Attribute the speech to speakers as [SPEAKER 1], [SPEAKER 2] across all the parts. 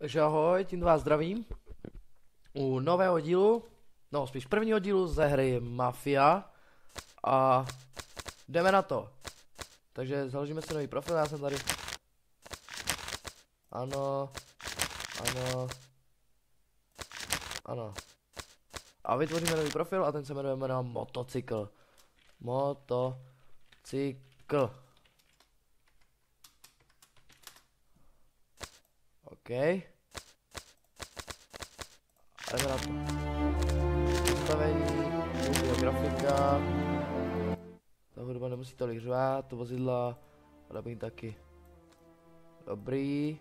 [SPEAKER 1] Takže ahoj, tím vás zdravím u nového dílu, no spíš prvního dílu ze hry Mafia a jdeme na to. Takže založíme si nový profil, já jsem tady. Ano. A vytvoříme nový profil a ten se jmenuje Motocykl. OK. A jdeme na to. Postavení, grafika. Ta hudba nemusí tolik řvát, to vozidla, dubbing taky. Dobrý.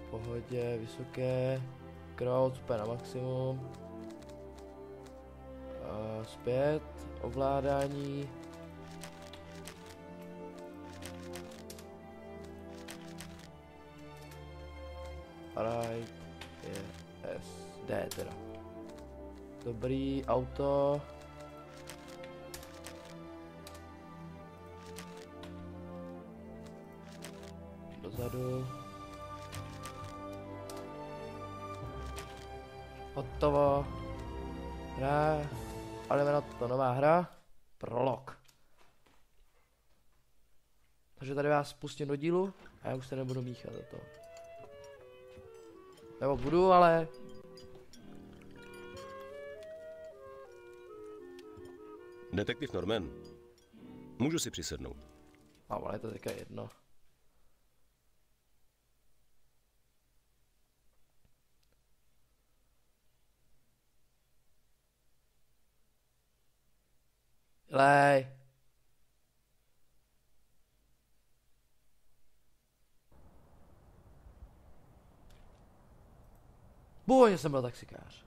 [SPEAKER 1] V pohodě, vysoké. Crowd, super na maximum. Zpět, ovládání. Right, yes, D teda. Dobrý, auto. Dozadu. Hotovo. Hra. A jdeme na to, nová hra. Prolog. Takže tady vás pustím do dílu a já už se nebudu míchat do toho. Nebo budu, ale...
[SPEAKER 2] Detektiv Norman. Můžu si přisednout.
[SPEAKER 1] Ale je to teďka jedno. Lej. Původně jsem byl taxikář.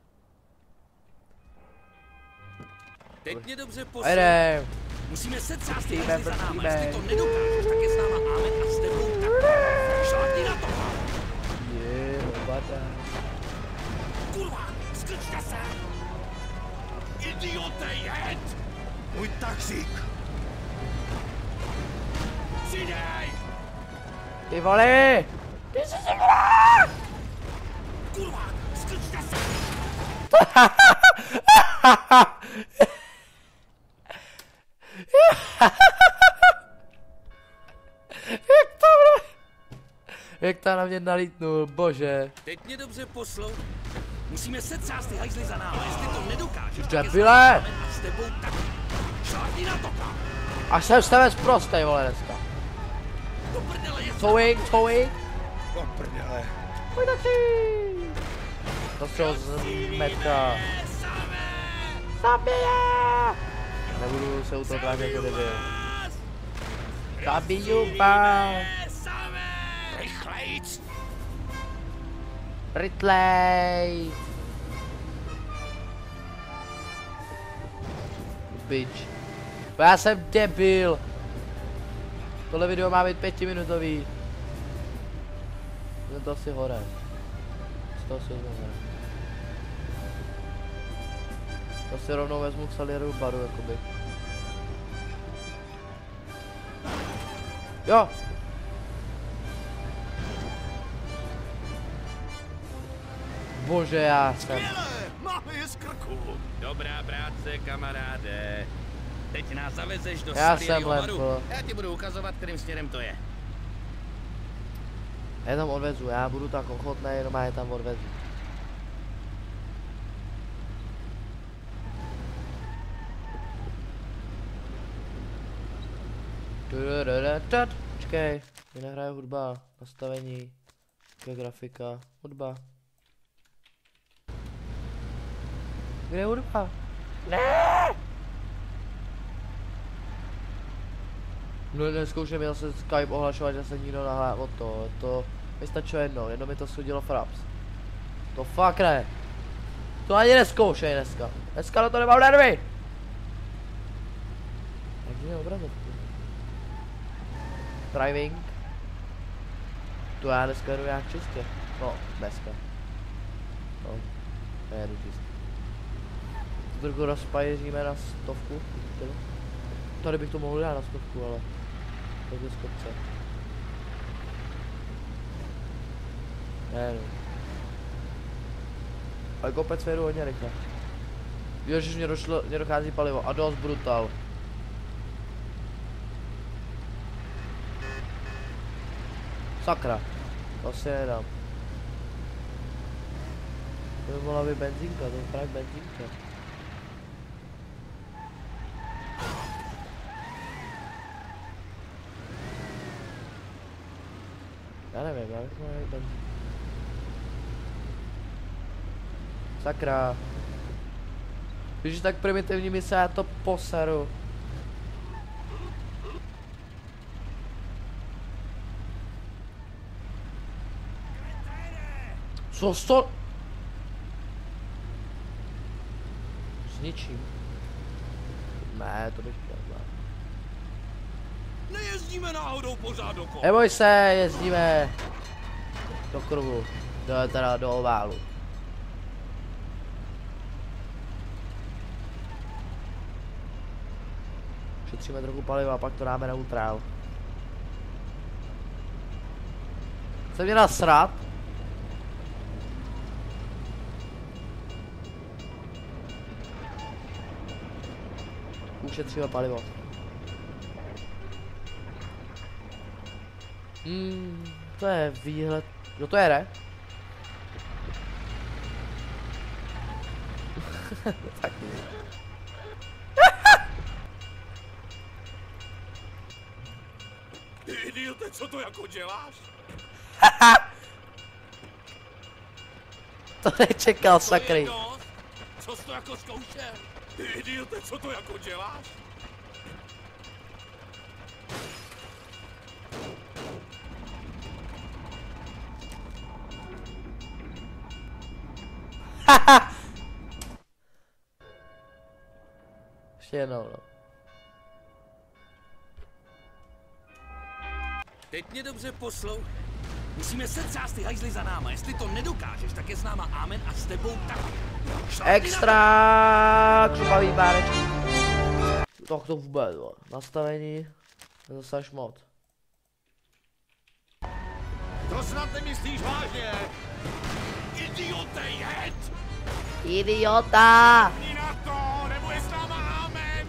[SPEAKER 3] Teď mě dobře poslouchej.
[SPEAKER 1] Jdem.
[SPEAKER 3] Musíme se třást ty hajzly za náma. Jestli to nedokážeš, tak je s náma Amen a s tebou tak. Šlápni na to.
[SPEAKER 1] Bata.
[SPEAKER 3] Kurva, skrčte se. Idiote, jed. Můj taxík. Přidej.
[SPEAKER 1] Ty vole. Ty jsi se
[SPEAKER 3] Kurva, skrčte se. Jak to na mě nalítnul, bože. Teď mě dobře poslouchej. Musíme se třást ty hajzly za náma. Jestli to nedokážeš, tak je s
[SPEAKER 1] Debile.
[SPEAKER 3] náma Amen a s tebou tak. Šlápni na to.
[SPEAKER 1] Až jsem stavec prostej, vole, dneska.
[SPEAKER 3] Do prdele je
[SPEAKER 1] Towing.
[SPEAKER 2] O prdele.
[SPEAKER 1] Pojď taxi. To se z metka. Zabije! Nebudu se u toho trápit jako debil. Zabiju vás!
[SPEAKER 3] Rychlejc!
[SPEAKER 1] Rytlej! Bitch. Já jsem debil! Tohle video má být 5minutový. Jdem to asi hore. Z toho si vezmu hore. To si rovnou vezmu k Salieru baru, jakoby. Jo! Bože, já jsem.
[SPEAKER 3] Máme je z krku. Dobrá práce, kamaráde. Teď nás zavezeš do
[SPEAKER 1] Já jsem
[SPEAKER 3] Salieryho baru.
[SPEAKER 1] lepl.
[SPEAKER 3] Já ti budu ukazovat, kterým směrem to je.
[SPEAKER 1] Já tam odvezu, já budu tak ochotný, jenom já je tam odvezu. Počkej, mi nehraje hudba, nastavení, grafika, hudba. Kde je hudba? Ne! No neskoušej mi zase Skype ohlašovat, že se nikdo nahlá o to, to mi stačilo jednou mi to sudilo fraps. To fakt ne. To ani neskoušej dneska. Dneska na to nemám nervy. Jak je obrazovku? Driving. To já dneska jedu nějak čistě. No, dneska. No, nejedu čistě. To trochu rozpajíme na 100. Tady bych to mohl dát na 100, ale Takže z kopce. Ne, no. Ale kopec vedu hodně rychle. Ježiš, mě dochází palivo a dost brutal. Sakra, to si nedám. To by mohla být benzínka, to je právě benzínka. Já nevím, já bych mohla být benzínka. Sakra. Když je tak primitivní mise, já to poseru. Co to? S ničím. Ne, to bych chtěl.
[SPEAKER 3] Nejezdíme náhodou pořád dokola.
[SPEAKER 1] Neboj se, jezdíme do kruhu, teda do oválu. Šetříme trochu paliva a pak to dáme na ultrál. Chce mě nasrat? Ušetříme palivo. To je výhled. Kdo to jede? Taky.
[SPEAKER 3] Ty idiote, co to jako děláš?
[SPEAKER 1] To nečekal, sakry.
[SPEAKER 3] Co jsi to jako zkoušel? Ty idiote, co to jako děláš?
[SPEAKER 1] Ještě jednou, no.
[SPEAKER 3] Teď mě dobře poslouchej. Musíme setřást ty hajzly za náma. Jestli to nedokážeš, tak je s náma amen a s tebou taky.
[SPEAKER 1] Extra křupavý bárečky. Tak to vůbec, no. Nastavení. Zase až moc.
[SPEAKER 3] To snad nemyslíš vážně? Idiote, jed!
[SPEAKER 1] Idiota!
[SPEAKER 3] Ní na to, nebo je s náma amen!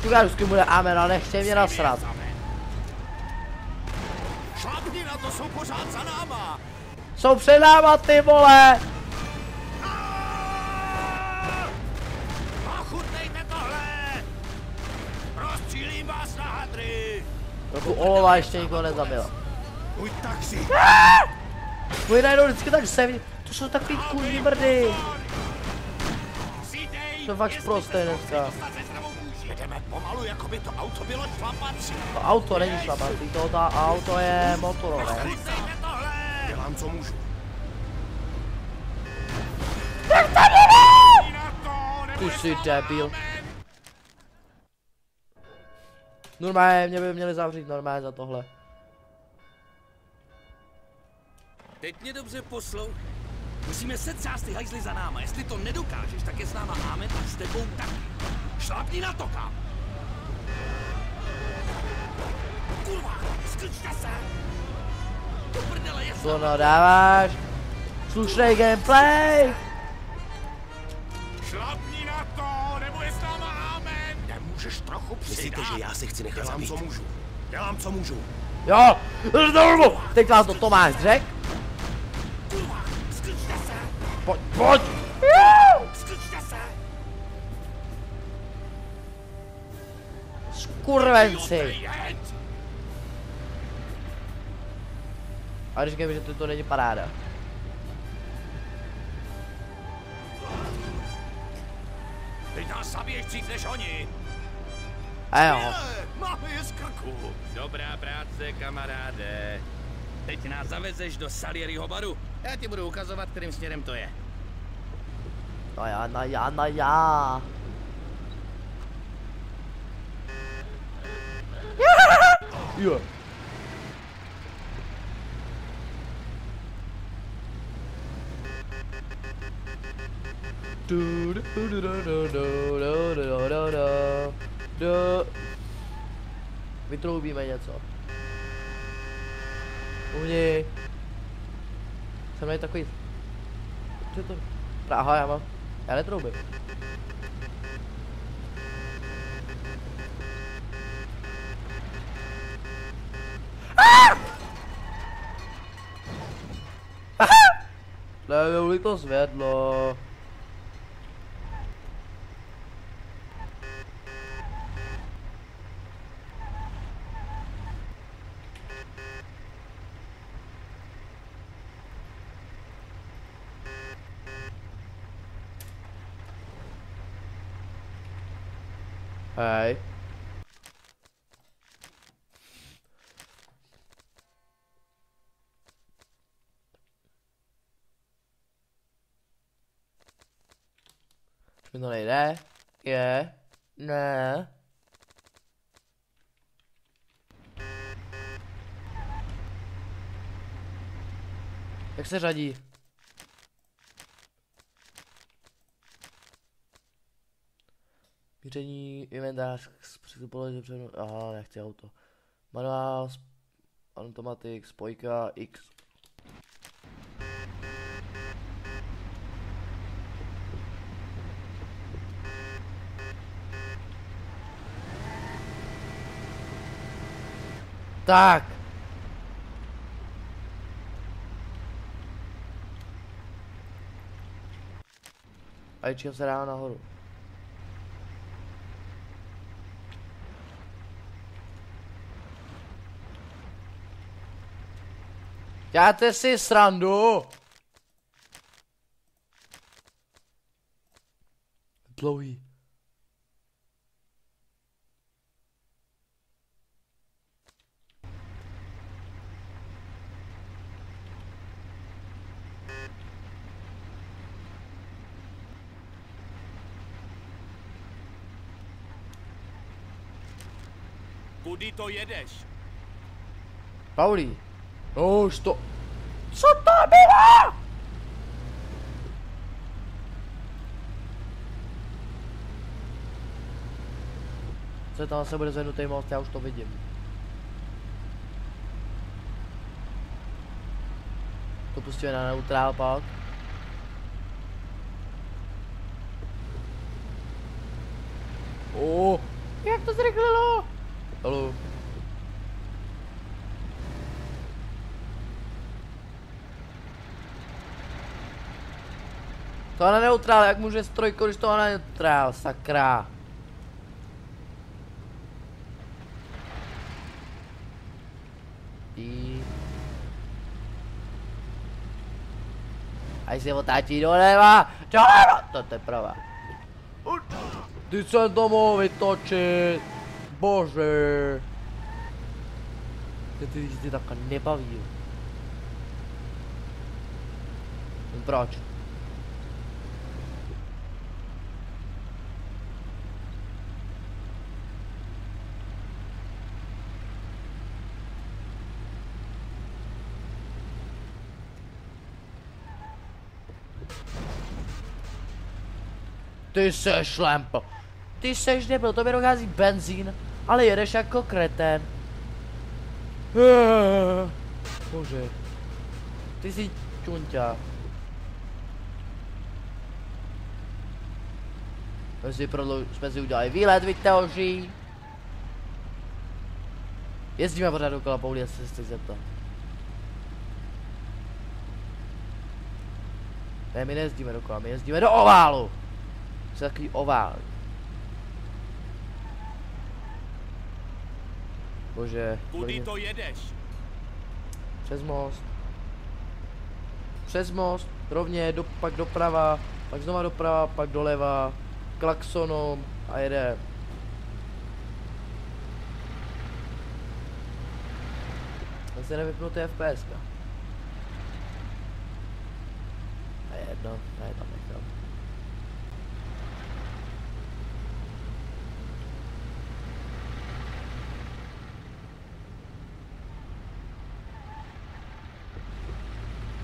[SPEAKER 1] Čugarusky bude amen, ale nechce mě nasrat.
[SPEAKER 3] Šlapni na to, jsou pořád za náma!
[SPEAKER 1] Jsou před náma, ty vole!
[SPEAKER 3] Ochutnejte tohle! Rozstřílím vás na hadry!
[SPEAKER 1] Trochu olova ještě nikoho nezabil.
[SPEAKER 3] Můj taxi!
[SPEAKER 1] Můj najednou vždycky tak sevní. To jsou takový kurní mrdy. To je fakt prosté dneska.
[SPEAKER 3] Jedeme pomalu, jako by to auto bylo šlapací.
[SPEAKER 1] To auto není šlapací, to auto je motorové.
[SPEAKER 3] Dělám, co můžu.
[SPEAKER 1] Ty jsi debil. Normálně, mě by měli zavřít normálně za tohle.
[SPEAKER 3] Teď mě dobře poslouchej. Musíme setřást ty hajzly za náma. Jestli to nedokážeš, tak je s náma amen a s tebou taky. Šlapni na to, kam! Kurva, skrčte se! Do prdele je
[SPEAKER 1] Co no dáváš? Slušnej gameplay!
[SPEAKER 3] Šlapni na to, nebo je s náma amen! Nemůžeš trochu přidat.
[SPEAKER 2] Myslíte, že já si chci nechat zabít?
[SPEAKER 3] Dělám, co můžu. Dělám, co můžu.
[SPEAKER 1] Jo! Teď vám to Tomáš řek?
[SPEAKER 3] Kurva, skrčte se!
[SPEAKER 1] Pojď!
[SPEAKER 3] Skrčte se!
[SPEAKER 1] Skurvenci! A říkám, že to není paráda.
[SPEAKER 3] Teď nás zabiješ dřív než oni.
[SPEAKER 1] A jo.
[SPEAKER 3] Máme je z krku. Dobrá práce, kamaráde. Teď nás zavezeš do Salieriho baru. Já ti budu ukazovat, kterým směrem to je.
[SPEAKER 1] No já. Jo. Vytroubíme něco. Uhni. Jsem tady takový... Co je to? Aha, já netroubím. Nevím, to světlo. Hej. Mi to nejde? Je? Ne. Jak se řadí? Míření, inventář, položit před... Aha, nechci auto. Manuál, automatik, spojka, X. Tak. A čím se dá nahoru? Děláte si srandu? Dlouhý.
[SPEAKER 3] Kudy to jedeš?
[SPEAKER 1] Paulí. No už to... Co to bylo? Co tam se bude zvednutý most, já už to vidím. To pustíme na neutrál pak. Jak to zrychlilo? Halo. To je na neutrál, jak může strojko, když to má na neutrál, sakra. Až se otáčí doleva, to je pravá. Ty se to mohl vytočit, bože. Ty jsi takhle nebaví. Proč? Ty seš lempo. Ty seš debil, tobě dochází benzín, ale jedeš jako kretén. Bože. Ty jsi čunťa. Jsme si udělali výlet, vyteoží. Jezdíme pořád okolo Pauli, jestli se chci zeptat. Ne, my nejezdíme dokola, my jezdíme do oválu. To je takový ovál. Bože.
[SPEAKER 3] Kudy to jedeš?
[SPEAKER 1] Přes most. Přes most, rovně, pak doprava, pak znova doprava, pak doleva, klaksonom a jede. Zase nevypnutý FPS. A jedno, ne, tam nechám.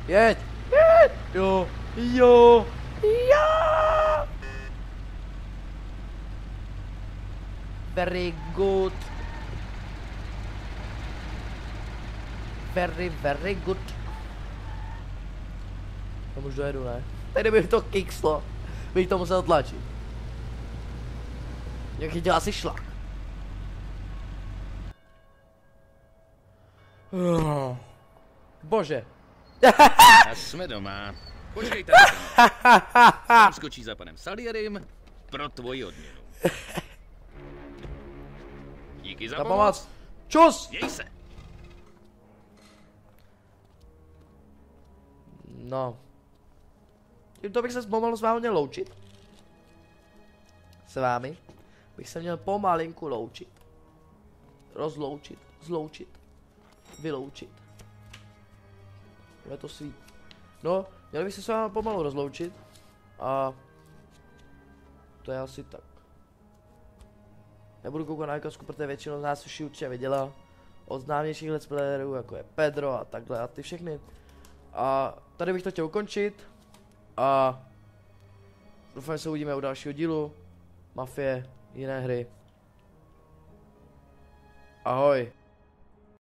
[SPEAKER 1] Jeď! Jeď! Jo! Jo! Jo! Very good. very good. Tam už dojedu, ne? Tady bych to kikslo, bych to musel tlačit. Jak chytil asi šlak. Bože.
[SPEAKER 3] A jsme doma. Počkej tady. Tam skočí za panem Salierim pro tvoji odměnu. Díky za pomoc.
[SPEAKER 1] Čus!
[SPEAKER 3] Měj se.
[SPEAKER 1] No. Tímto bych se pomalu s vámi měl loučit. S vámi bych se měl pomalinku loučit. Rozloučit, zloučit, vyloučit. Je to svít. No, měl bych se s vámi pomalu rozloučit. A to je asi tak. Nebudu koukat na ikonsku, protože většinou z nás už ji určitě viděla. Od známějších let's playerů, jako je Pedro a takhle a ty všechny. A tady bych to chtěl ukončit. A doufám, že se uvidíme u dalšího dílu. Mafie, jiné hry. Ahoj.